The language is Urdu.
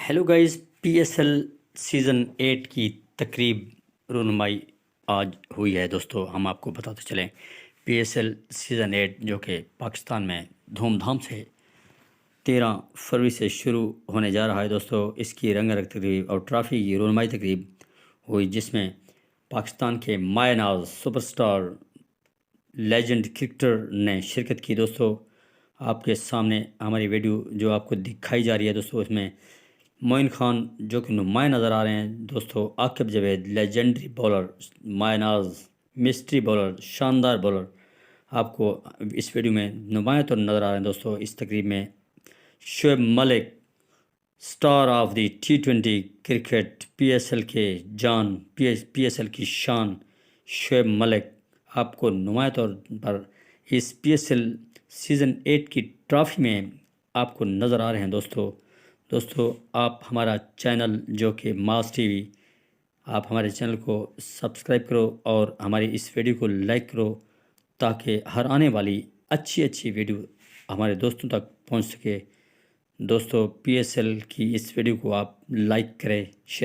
ہیلو گائز، پی ایس ایل سیزن 8 کی تقریب رونمائی آج ہوئی ہے دوستو. ہم آپ کو بتاتے چلیں پی ایس ایل سیزن 8 جو کہ پاکستان میں دھوم دھام سے 13 فروری سے شروع ہونے جا رہا ہے دوستو. اس کی رنگ رنگ تقریب اور ٹرافی کی رونمائی تقریب ہوئی، جس میں پاکستان کے مایہ ناز سپر سٹار لیجنڈ کرکٹر نے شرکت کی دوستو. آپ کے سامنے ہماری ویڈیو جو آپ کو دکھائی جا رہی ہے دوستو، اس میں موئن خان جو کہ نمایاں نظر آ رہے ہیں دوستو. عاقب جاوید لیجنڈری بولر، مایہ ناز مسٹری بولر، شاندار بولر آپ کو اس ویڈیو میں نمایاں طور نظر آ رہے ہیں دوستو. اس تقریب میں Shoaib Malik, star of the T20 cricket, P S L کے جان، پی ایس ایل کی شان شعیب ملک آپ کو نمایاں طور پر اس پی ایس ایل سیزن 8 کی ٹرافی میں آپ کو نظر آ رہے ہیں دوستو. آپ ہمارا چینل جو کہ ماس ٹی وی، آپ ہمارے چینل کو سبسکرائب کرو اور ہماری اس ویڈیو کو لائک کرو، تاکہ ہر آنے والی اچھی ویڈیو ہمارے دوستوں تک پہنچ سکے دوستو. پی ایس ایل کی اس ویڈیو کو آپ لائک کریں، شیئر